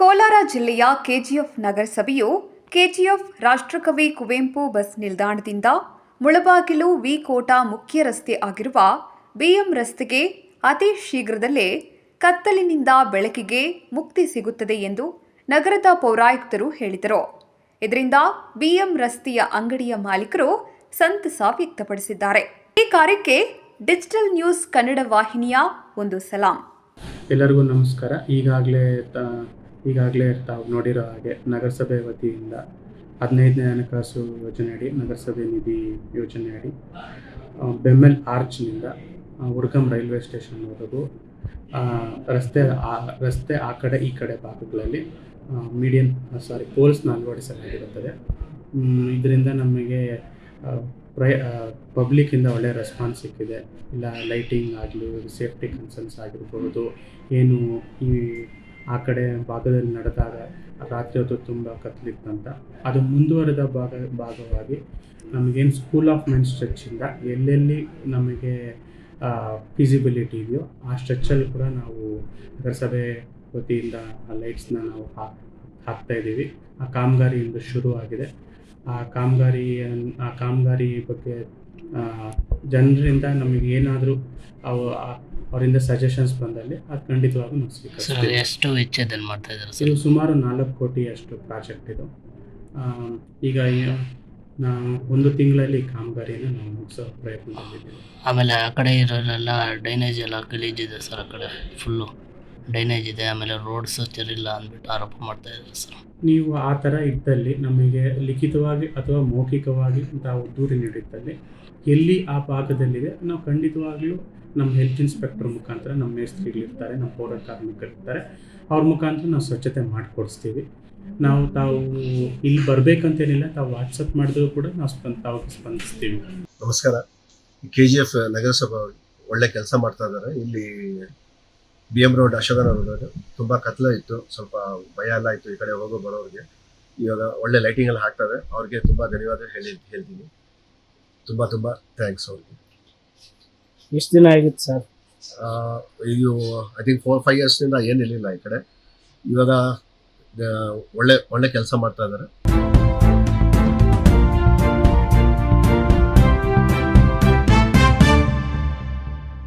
ಕೋಲಾರ ಜಿಲ್ಲೆಯ KGF ನಗರಸಭೆಯು KGF ರಾಷ್ಟ್ರಕವಿ Kuvempu bus ನಿಲ್ದಾಣದಿಂದ ಮುಳಬಾಗಿಲು ವಿ ಕೋಟ ಮುಖ್ಯ ರಸ್ತೆ ಆಗಿರುವ ಬಿಎಂ ರಸ್ತೆಗೆ ಅತಿ ಶೀಘ್ರದಲ್ಲೇ ಕತ್ತಲಿನಿಂದ ಬೆಳಕಿಗೆ ಮುಕ್ತಿ ಸಿಗುತ್ತದೆ ಎಂದು ನಗರದ ಪೌರಾಯುಕ್ತರು ಹೇಳಿದರು. ಇದರಿಂದ ಬಿಎಂ ರಸ್ತೆಯ ಅಂಗಡಿಯ ಮಾಲೀಕರು ಸಂತಸ ವ್ಯಕ್ತಪಡಿಸಿದ್ದಾರೆ. ಈ ಕಾರ್ಯಕ್ಕೆ ಡಿಜಿಟಲ್ ನ್ಯೂಸ್ ಕನ್ನಡ ವಾಹಿನಿಯ ಒಂದು ಸಲಾಂ. ಎಲ್ಲರಿಗೂ ನಮಸ್ಕಾರ. ಈಗಾಗಲೇ ತಾವು ನೋಡಿರೋ ಹಾಗೆ ನಗರಸಭೆ ವತಿಯಿಂದ 15ನೇ ಹಣಕಾಸು ಯೋಜನೆಯಡಿ ನಗರಸಭೆ ನಿಧಿ ಯೋಜನೆಯಡಿ ಬೆಮ್ಮೆಲ್ ಆರ್ಚ್ನಿಂದ ಹುಡ್ಕಂ ರೈಲ್ವೆ ಸ್ಟೇಷನ್ವರೆಗೂ ರಸ್ತೆ ಆ ಕಡೆ ಈ ಕಡೆ ಭಾಗಗಳಲ್ಲಿ ಪೋಲ್ಸ್ನ ಅಳವಡಿಸಲಾಗಿರುತ್ತದೆ. ಇದರಿಂದ ನಮಗೆ ಪಬ್ಲಿಕ್ಕಿಂದ ಒಳ್ಳೆಯ ರೆಸ್ಪಾನ್ಸ್ ಸಿಕ್ಕಿದೆ. ಇಲ್ಲ ಲೈಟಿಂಗ್ ಆಗಲಿ, ಸೇಫ್ಟಿ ಕನ್ಸರ್ನ್ಸ್ ಆಗಿರ್ಬೋದು, ಏನು ಈ ಆ ಕಡೆ ಭಾಗದಲ್ಲಿ ನಡೆದಾಗ ರಾತ್ರಿ ಹೊತ್ತು ತುಂಬ ಕತ್ತಲಿತ್ತಂತ ಅದು ಮುಂದುವರೆದ ಭಾಗವಾಗಿ ನಮಗೇನು ಸ್ಕೂಲ್ ಆಫ್ ಮೈನ್ ಸ್ಟ್ರೆಚ್ಚಿಂದ ಎಲ್ಲೆಲ್ಲಿ ನಮಗೆ ಫಿಸಿಬಿಲಿಟಿ ಇದೆಯೋ ಆ ಸ್ಟ್ರೆಚ್ಚಲ್ಲಿ ಕೂಡ ನಾವು ನಗರಸಭೆ ವತಿಯಿಂದ ಆ ಲೈಟ್ಸ್ನ ನಾವು ಹಾಕ್ತಾಯಿದ್ದೀವಿ. ಆ ಕಾಮಗಾರಿ ಇಂದು ಶುರು ಆಗಿದೆ. ಆ ಕಾಮಗಾರಿ ಬಗ್ಗೆ ಜನರಿಂದ ನಮಗೆ ಏನಾದರೂ ಅವರಿಂದ ಸಜೆಷನ್ಸ್ ಬಂದಲ್ಲಿ ಅದು ಖಂಡಿತವಾಗೂ ನಾವು ಸ್ವೀಕರಿಸ್ತೀವಿ. ಎಷ್ಟು ವೆಚ್ಚದಲ್ಲಿ ಮಾಡ್ತಾ ಇದ್ದಾರೆ? ಇದು ಸುಮಾರು 4 ಕೋಟಿಯಷ್ಟು ಪ್ರಾಜೆಕ್ಟ್ ಇದು. ಈಗ ನಾವು 1 ತಿಂಗಳಲ್ಲಿ ಕಾಮಗಾರಿಯನ್ನು ನಾವು ಮುಗಿಸೋ ಪ್ರಯತ್ನದಲ್ಲಿದ್ದೀವಿ. ಆಮೇಲೆ ಆ ಕಡೆ ಇರೋರೆಲ್ಲ ಡ್ರೈನೇಜ್ ಎಲ್ಲ ಗಲೀಜ್ ಇದೆ ಸರ್. ಆ ಕಡೆ ಫುಲ್ಲು ಡ್ರೈನೇಜ್ ಇದೆ. ಆಮೇಲೆ ರೋಡ್ಸ್ ಸರಿಯಿಲ್ಲ ಅಂದ್ಬಿಟ್ಟು ಆರೋಪ ಮಾಡ್ತಾ ಇದ್ದಾರೆ ಸರ್. ನೀವು ಆ ಥರ ಇದ್ದಲ್ಲಿ ನಮಗೆ ಲಿಖಿತವಾಗಿ ಅಥವಾ ಮೌಖಿಕವಾಗಿ ತಾವು ದೂರು ನೀಡಿದ್ದಲ್ಲಿ ಎಲ್ಲಿ ಆ ಭಾಗದಲ್ಲಿದೆ ನಾವು ಖಂಡಿತವಾಗ್ಲೂ ನಮ್ಮ ಹೆಲ್ತ್ ಇನ್ಸ್ಪೆಕ್ಟರ್ ಮುಖಾಂತರ, ನಮ್ಮ ಮೇಸ್ತ್ರಿಗಳಿರ್ತಾರೆ, ನಮ್ಮ ಪೌರ ಕಾರ್ಮಿಕರಿರ್ತಾರೆ, ಅವ್ರ ಮುಖಾಂತರ ನಾವು ಸ್ವಚ್ಛತೆ ಮಾಡಿಕೊಡಿಸ್ತೀವಿ. ತಾವು ಇಲ್ಲಿ ಬರಬೇಕಂತೇನಿಲ್ಲ, ತಾವು ವಾಟ್ಸಪ್ ಮಾಡಿದ್ರು ಕೂಡ ನಾವು ಸ್ಪಂದಿಸ್ತೀವಿ. ನಮಸ್ಕಾರ. KGF ನಗರಸಭೆ ಒಳ್ಳೆ ಕೆಲಸ ಮಾಡ್ತಾ ಇದ್ದಾರೆ. ಇಲ್ಲಿ BM ರೋಡ್, ಅಶೋಕನಗರ ರೋಡ್ ತುಂಬ ಕತ್ಲ ಇತ್ತು, ಸ್ವಲ್ಪ ಭಯ ಎಲ್ಲ ಇತ್ತು ಈ ಕಡೆ ಹೋಗೋ ಬರೋರಿಗೆ. ಇವಾಗ ಒಳ್ಳೆ ಲೈಟಿಂಗ್ ಎಲ್ಲ ಹಾಕ್ತಾರೆ. ಅವ್ರಿಗೆ ತುಂಬ ಧನ್ಯವಾದ ಹೇಳ್ತೀನಿ. ತುಂಬ ಥ್ಯಾಂಕ್ಸ್ ಅವ್ರಿಗೆ. ಎಷ್ಟು ದಿನ ಆಗಿತ್ತು ಸರ್? ಇದು ಐ ಥಿಂಕ್ 4-5 ಇಯರ್ಸ್ನಿಂದ ಏನಿರಲಿಲ್ಲ ಈ ಕಡೆ. ಇವಾಗ ಒಳ್ಳೆ ಕೆಲಸ ಮಾಡ್ತಾ ಇದ್ದಾರೆ.